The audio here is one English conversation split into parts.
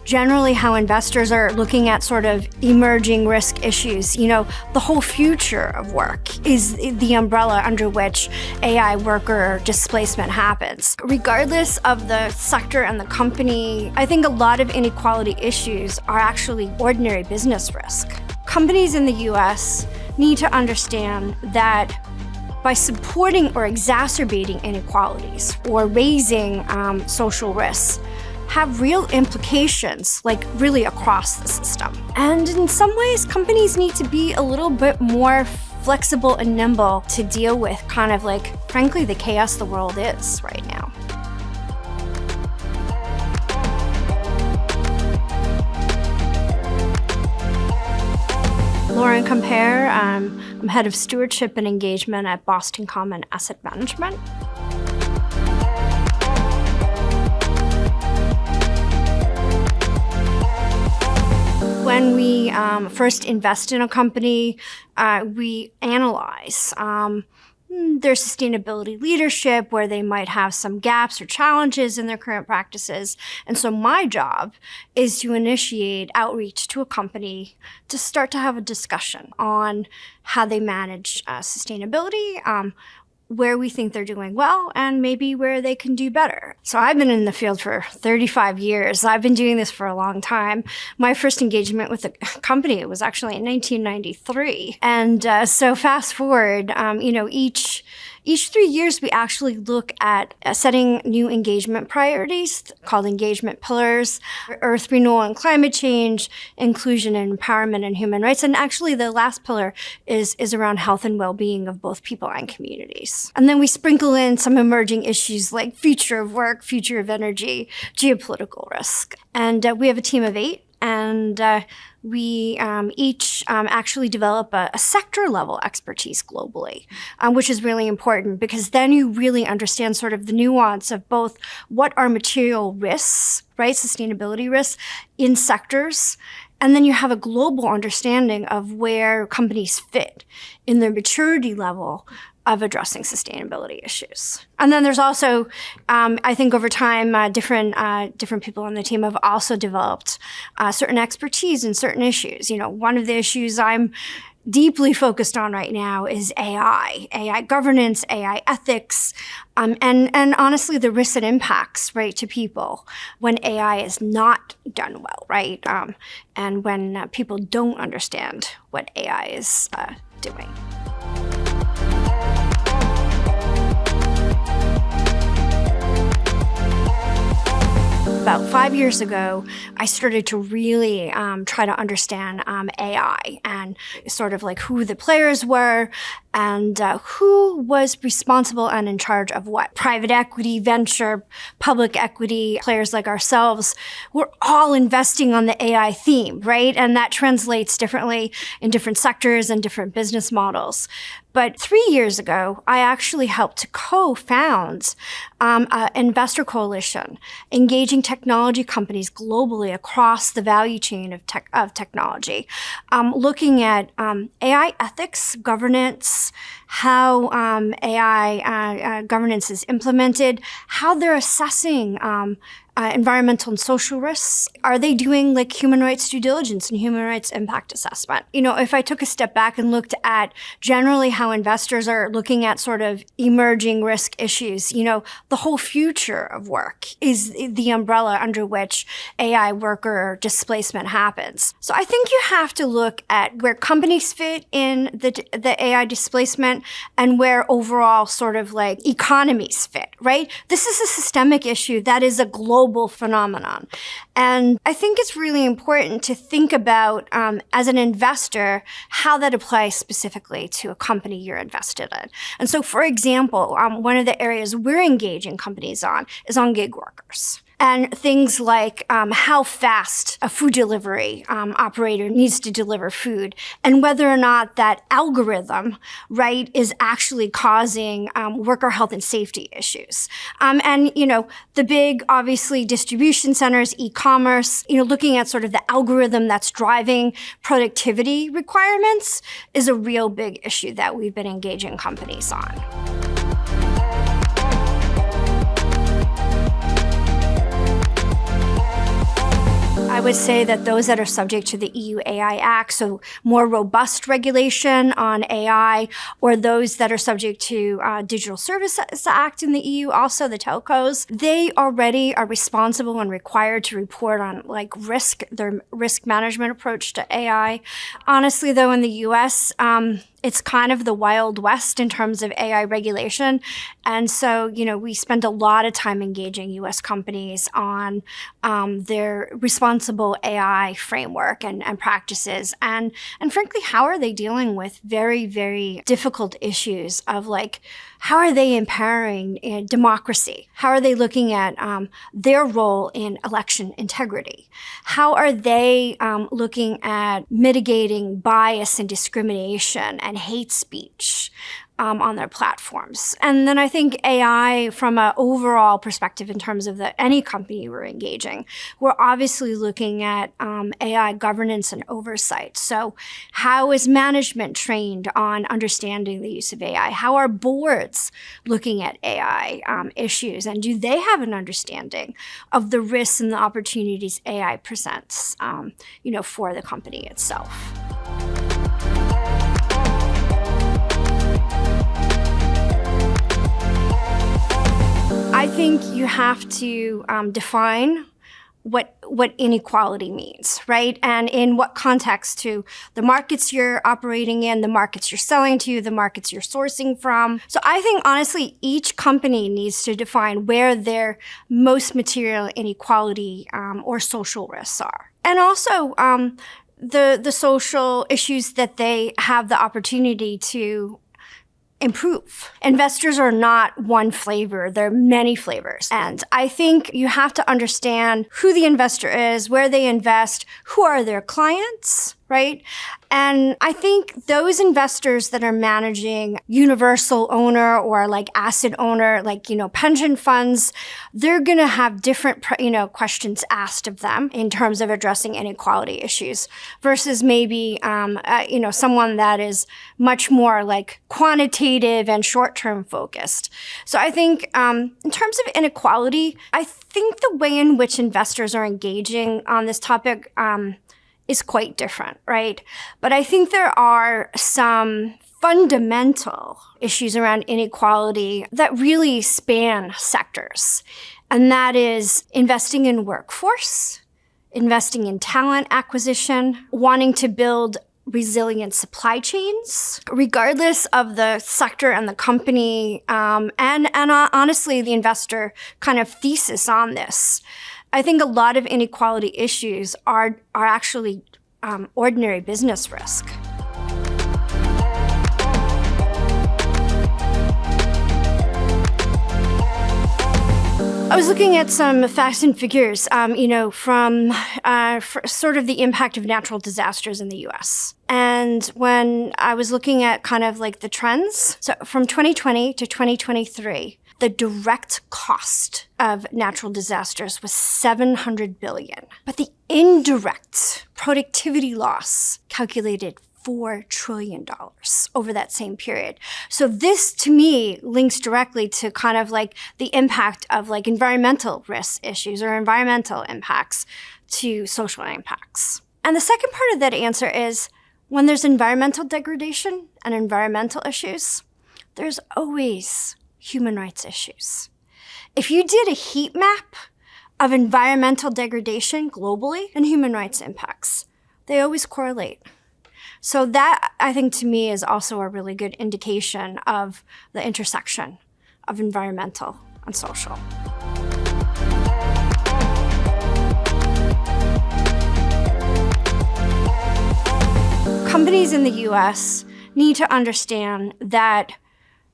generally how investors are looking at sort of emerging risk issues. The whole future of work is the umbrella under which AI worker displacement happens. Regardless of the sector and the company, I think a lot of inequality issues are actually ordinary business risk. Companies in the US need to understand that by supporting or exacerbating inequalities or raising social risks, have real implications, like really across the system. And in some ways, companies need to be a little bit more flexible and nimble to deal with kind of like, frankly, the chaos the world is right now. Lauren Compere, I'm head of Stewardship and Engagement at Boston Common Asset Management. When we first invest in a company, we analyze their sustainability leadership, where they might have some gaps or challenges in their current practices. And so my job is to initiate outreach to a company to start to have a discussion on how they manage sustainability, where we think they're doing well, and maybe where they can do better. So I've been in the field for 35 years. I've been doing this for a long time. My first engagement with the company was actually in 1993. And so fast forward, each 3 years, we actually look at setting new engagement priorities called engagement pillars: earth renewal and climate change, inclusion and empowerment, and human rights. And actually the last pillar is around health and well-being of both people and communities. And then we sprinkle in some emerging issues like future of work, future of energy, geopolitical risk. And we have a team of 8. And we each actually develop a sector-level expertise globally, which is really important, because then you really understand sort of the nuance of both what are material risks, right, sustainability risks in sectors, and then you have a global understanding of where companies fit in their maturity level of addressing sustainability issues. And then there's also, I think over time, different people on the team have also developed certain expertise in certain issues. One of the issues I'm deeply focused on right now is AI governance, AI ethics, and honestly, the risks and impacts, right, to people when AI is not done well, right? And when people don't understand what AI is doing. About 5 years ago, I started to really try to understand AI and sort of like who the players were and who was responsible and in charge of what. Private equity, venture, public equity, players like ourselves, we're all investing on the AI theme, right? And that translates differently in different sectors and different business models. But 3 years ago, I actually helped to co-found an investor coalition engaging technology companies globally across the value chain of technology, looking at AI ethics, governance, how AI governance is implemented, how they're assessing environmental and social risks. Are they doing like human rights due diligence and human rights impact assessment? If I took a step back and looked at generally how investors are looking at sort of emerging risk issues, the whole future of work is the umbrella under which AI worker displacement happens. So I think you have to look at where companies fit in the AI displacement and where overall sort of like economies fit, right? This is a systemic issue that is a global phenomenon. And I think it's really important to think about, as an investor, how that applies specifically to a company you're invested in. And so, for example, one of the areas we're engaging companies on is on gig workers. And things like how fast a food delivery operator needs to deliver food, and whether or not that algorithm, right, is actually causing worker health and safety issues. And the big, obviously, distribution centers, e-commerce, looking at sort of the algorithm that's driving productivity requirements is a real big issue that we've been engaging companies on. I would say that those that are subject to the EU AI Act, so more robust regulation on AI, or those that are subject to Digital Services Act in the EU, also the telcos, they already are responsible and required to report on their risk management approach to AI. Honestly, though, in the US, it's kind of the Wild West in terms of AI regulation. And so, we spend a lot of time engaging US companies on their responsible AI framework and practices. And frankly, how are they dealing with very, very difficult issues of how are they empowering democracy? How are they looking at their role in election integrity? How are they looking at mitigating bias and discrimination and hate speech on their platforms? And then I think AI, from an overall perspective in terms of any company we're engaging, we're obviously looking at AI governance and oversight. So how is management trained on understanding the use of AI? How are boards looking at AI issues? And do they have an understanding of the risks and the opportunities AI presents, for the company itself? I think you have to define what inequality means, right? And in what context to the markets you're operating in, the markets you're selling to, the markets you're sourcing from. So I think, honestly, each company needs to define where their most material inequality or social risks are. And also the social issues that they have the opportunity to improve. Investors are not one flavor. There are many flavors. And I think you have to understand who the investor is, where they invest, who are their clients, right? And I think those investors that are managing universal owner or asset owner, pension funds, they're going to have different, questions asked of them in terms of addressing inequality issues versus maybe, someone that is much more quantitative and short-term focused. So I think in terms of inequality, I think the way in which investors are engaging on this topic is quite different, right? But I think there are some fundamental issues around inequality that really span sectors. And that is investing in workforce, investing in talent acquisition, wanting to build resilient supply chains, regardless of the sector and the company, and honestly, the investor kind of thesis on this. I think a lot of inequality issues are actually ordinary business risk. I was looking at some facts and figures, from sort of the impact of natural disasters in the U.S. And when I was looking at kind of the trends, so from 2020 to 2023, the direct cost of natural disasters was $700 billion. But the indirect productivity loss calculated $4 trillion over that same period. So this, to me, links directly to kind of the impact of environmental risk issues or environmental impacts to social impacts. And the second part of that answer is when there's environmental degradation and environmental issues, there's always human rights issues. If you did a heat map of environmental degradation globally and human rights impacts, they always correlate. So that, I think, to me, is also a really good indication of the intersection of environmental and social. Companies in the US need to understand that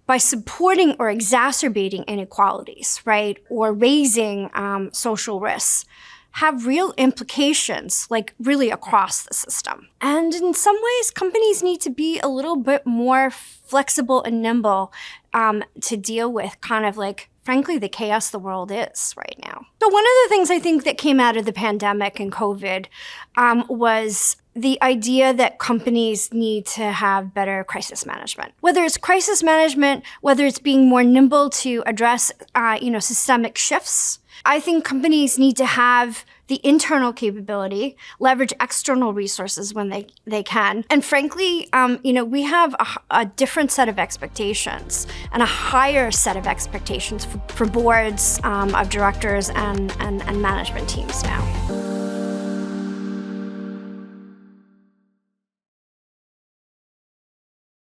by supporting or exacerbating inequalities, right, or raising social risks, have real implications, really across the system. And in some ways, companies need to be a little bit more flexible and nimble to deal with kind of frankly, the chaos the world is right now. So one of the things I think that came out of the pandemic and COVID was the idea that companies need to have better crisis management. Whether it's crisis management, whether it's being more nimble to address, systemic shifts, I think companies need to have the internal capability, leverage external resources when they can. And frankly, we have a different set of expectations and a higher set of expectations for boards of directors and management teams now.